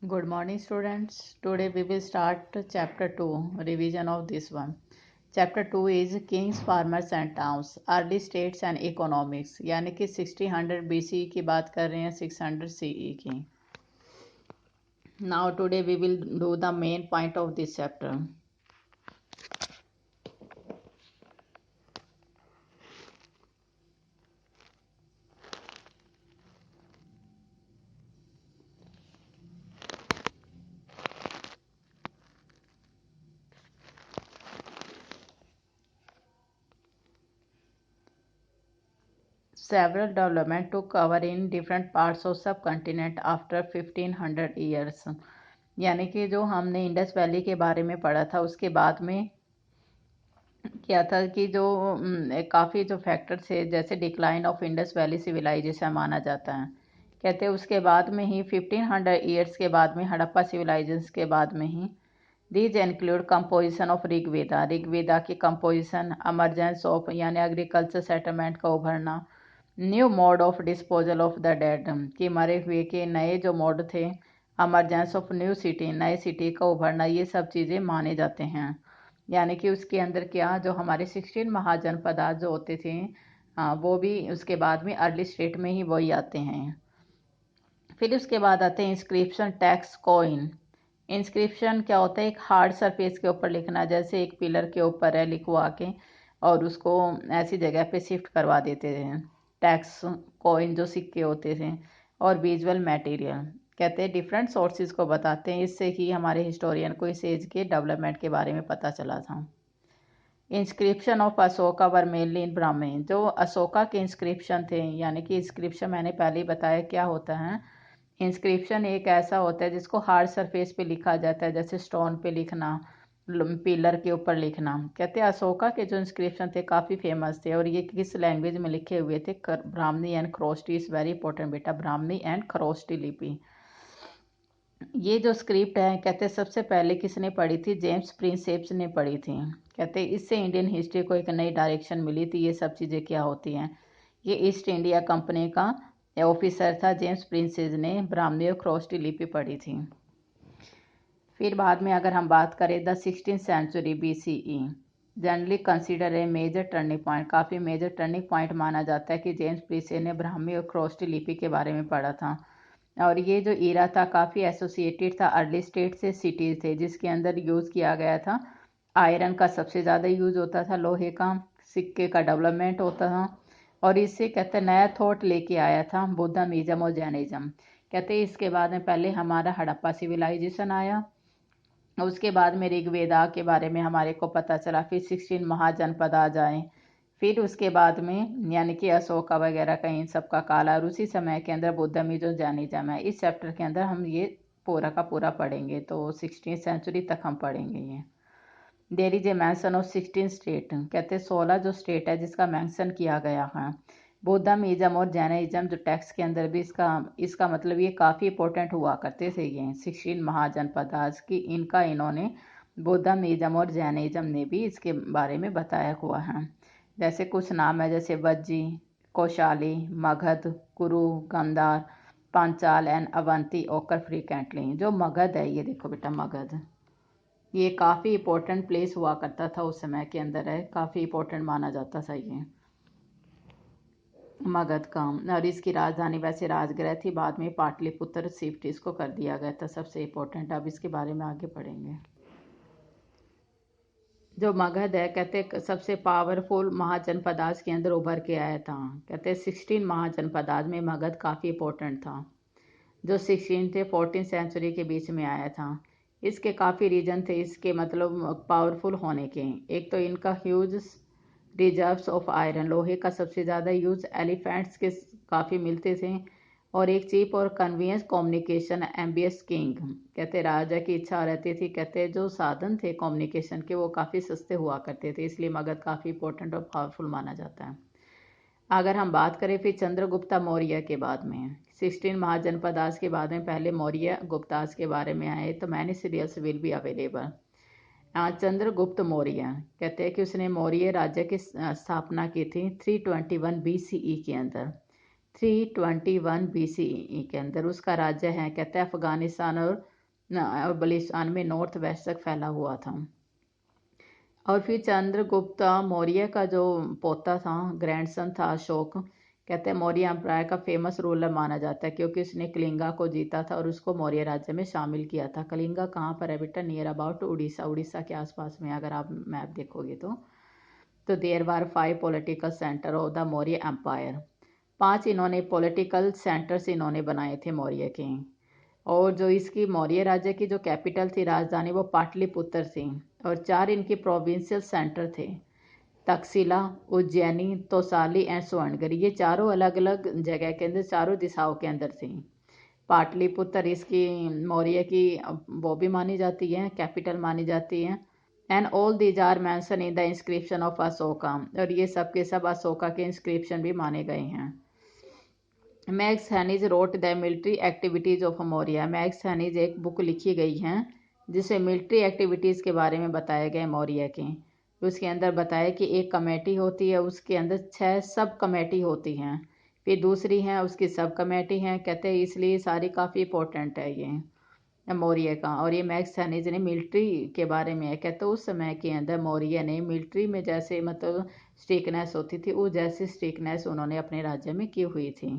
Good morning, students. Today we will start chapter 2, revision of this one. Chapter 2 is Kings, Farmers and Towns, Early States and Economics, यानी कि 1600 BCE की बात कर रहे हैं 600 CE की. Now today we will do the main point of this chapter. Several development took cover in different parts of subcontinent after 1500 years. यानी कि जो हमने इंडस वैली के बारे में पढ़ा था उसके बाद में क्या था कि जो काफ़ी जो फैक्टर्स थे जैसे decline of Indus valley civilization माना जाता है. कहते हैं उसके बाद में ही 1500 ईयर्स के बाद में हड़प्पा सिविलाइजेशन के बाद में ही these include composition of Rigveda. Rigveda की कंपोजिशन, एमरजेंस ऑफ यानी एग्रीकल्चर सेटलमेंट का उभरना, new mode of disposal of the dead कि मरे हुए के नए जो मोड थे, एमरजेंस ऑफ न्यू सिटी नए सिटी का उभरना, ये सब चीज़ें माने जाते हैं. यानी कि उसके अंदर क्या जो हमारे 16 महाजनपद जो होते थे वो भी उसके बाद में अर्ली स्टेट में ही वही आते हैं. फिर उसके बाद आते हैं इंस्क्रिप्शन, टैक्स, कॉइन. इंस्क्रिप्शन क्या होता है? एक हार्ड सरफेस के ऊपर लिखना, जैसे एक पिलर के ऊपर है लिखवा के और उसको ऐसी जगह पे शिफ्ट करवा देते थे. टैक्स, कॉइन जो सिक्के होते थे, और विजुअल मटेरियल. कहते हैं डिफरेंट सोर्सेज को बताते हैं, इससे ही हमारे हिस्टोरियन को इस एज के डेवलपमेंट के बारे में पता चला था. Inscription of Ashoka were mainly इन ब्राह्मी. जो अशोका के इंस्क्रिप्शन थे, यानी कि इंस्क्रिप्शन मैंने पहले ही बताया क्या होता है. इंस्क्रिप्शन एक ऐसा होता है जिसको हार्ड सरफेस पे लिखा जाता है, जैसे स्टोन पे लिखना, पिलर के ऊपर लिखना. कहते हैं अशोका के जो इंस्क्रिप्शन थे काफ़ी फेमस थे, और ये किस लैंग्वेज में लिखे हुए थे? Brahmani and Kharoshthi. Is very important बेटा, ब्राह्मणी एंड खरोष्टी लिपि. ये जो स्क्रिप्ट है कहते हैं सबसे पहले किसने पढ़ी थी? जेम्स प्रिंसेप्स ने पढ़ी थी. कहते हैं इससे इंडियन हिस्ट्री को एक नई डायरेक्शन मिली थी. ये सब चीज़ें क्या होती हैं? ये ईस्ट इंडिया कंपनी का ऑफिसर था जेम्स प्रिंसेस ने ब्राह्मी और खरोष्टी लिपि पढ़ी थी. फिर बाद में अगर हम बात करें the 16th century BCE generally consider a major turning point. काफ़ी मेजर टर्निंग पॉइंट माना जाता है कि जेम्स प्रिंसेस ने ब्राह्मी और खरोष्टी लिपि के बारे में पढ़ा था. और ये जो ईरा था काफ़ी एसोसिएटेड था अर्ली स्टेट से. सिटीज़ थे जिसके अंदर यूज़ किया गया था. आयरन का सबसे ज़्यादा यूज़ होता था, लोहे का, सिक्के का डेवलपमेंट होता था. और इससे कहते हैं नया थॉट लेके आया था बुद्धिज़्म और जैनिज़्म. कहते हैं इसके बाद में पहले हमारा हड़प्पा सिविलाइजेशन आया, उसके बाद में ऋग्वेदा के बारे में हमारे को पता चला. फिर 16 महाजनपद आ जाए. फिर उसके बाद में यानी कि अशोका वगैरह का इन सब का काल, और उसी समय के अंदर बुद्धमी जो जैनिज्म है. इस चैप्टर के अंदर हम ये पूरा का पूरा पढ़ेंगे, तो 16th सेंचुरी तक हम पढ़ेंगे ये. There is a mention of 16 state. कहते हैं 16 जो स्टेट है जिसका मैंसन किया गया है. बुद्धमिज्म और जैनिज्म जो टेक्स्ट के अंदर भी इसका मतलब ये काफ़ी इंपॉर्टेंट हुआ करते थे. ये 16 महाजनपद आज की इनका इन्होंने बुद्धमिज्म और जैनिज्म ने भी इसके बारे में बताया हुआ है. जैसे कुछ नाम है जैसे वज्जी, कौशाली, मगध, कुरु, गंधार, पांचाल एंड अवंती ओकर फ्रीक्वेंटली. जो मगध है ये देखो बेटा, मगध ये काफ़ी इंपॉर्टेंट प्लेस हुआ करता था उस समय के अंदर है. काफ़ी इंपॉर्टेंट माना जाता था ये मगध का. और इसकी राजधानी वैसे राजगृह थी, बाद में पाटलिपुत्र शिफ्ट इसको कर दिया गया था. सबसे इंपॉर्टेंट, अब इसके बारे में आगे पढ़ेंगे. जो मगध है कहते सबसे पावरफुल महाजनपदाज के अंदर उभर के आया था. कहते 16 महाजनपदाज में मगध काफ़ी इंपॉर्टेंट था. जो 16 थे 14 सेंचुरी के बीच में आया था. इसके काफ़ी रीजन थे इसके मतलब पावरफुल होने के. एक तो इनका ह्यूज रिजर्व्स ऑफ आयरन, लोहे का सबसे ज़्यादा यूज, एलिफेंट्स के काफ़ी मिलते थे, और एक चीप और कन्वीनियंस कम्युनिकेशन एम्बियस किंग. कहते राजा की इच्छा रहती थी, कहते जो साधन थे कम्युनिकेशन के वो काफ़ी सस्ते हुआ करते थे, इसलिए मगध काफ़ी इंपॉर्टेंट और पावरफुल माना जाता है. अगर हम बात करें फिर चंद्रगुप्ता मौर्य के बाद में 16 महाजनपदास के बाद में पहले मौर्य गुप्तास के बारे में आए, तो many serials will be available. Chandragupta Maurya कहते हैं कि उसने मौर्य राज्य की स्थापना की थी 321 BCE के अंदर. 321 BCE के अंदर। उसका राज्य है कहते हैं अफगानिस्तान और बलिस्तान में नॉर्थ वेस्ट तक फैला हुआ था। और फिर चंद्रगुप्त मौर्य का जो पोता था, ग्रैंडसन था अशोक, कहते हैं मौर्य एम्पायर का फेमस रूलर माना जाता है क्योंकि उसने कलिंगा को जीता था और उसको मौर्य राज्य में शामिल किया था। कलिंगा कहाँ पर है बेटा? नियर अबाउट उड़ीसा, उड़ीसा के आसपास में अगर आप मैप देखोगे तो there were 5 political centre of the Maurya empire. 5 इन्होंने पॉलिटिकल सेंटर्स इन्होंने बनाए थे मौर्य के। और जो इसकी मौर्य राज्य की जो कैपिटल थी, राजधानी, वो पाटलिपुत्र थी। और 4 इनके प्रोविंशियल सेंटर थे, तक्षशिला, उज्जैनी, तोसाली एंड सुवर्णगढ़। ये चारों अलग अलग जगह के अंदर, चारों दिशाओं के अंदर थी। पाटलिपुत्र इसकी मौर्य की वो भी मानी जाती है, कैपिटल मानी जाती है। And all these are mention in the inscription of Ashoka, और ये सब के सब अशोका के इंस्क्रिप्शन भी माने गए हैं। Megasthenes wrote the military activities of Maurya. Megasthenes एक बुक लिखी गई है जिसे मिलिट्री एक्टिविटीज़ के बारे में बताया गया मौर्य के। उसके अंदर बताया कि एक कमेटी होती है, उसके अंदर 6 सब कमेटी होती हैं, फिर दूसरी हैं उसकी सब कमेटी हैं, कहते हैं इसलिए सारी काफ़ी इंपॉर्टेंट है ये मौर्य का। और ये मैक्स हेनिज ने मिलिट्री के बारे में है, कहते उस समय के अंदर मौर्य ने मिलिट्री में जैसे मतलब स्ट्रिकनेस होती थी, वो जैसी स्ट्रिकनेस उन्होंने अपने राज्य में की हुई थी।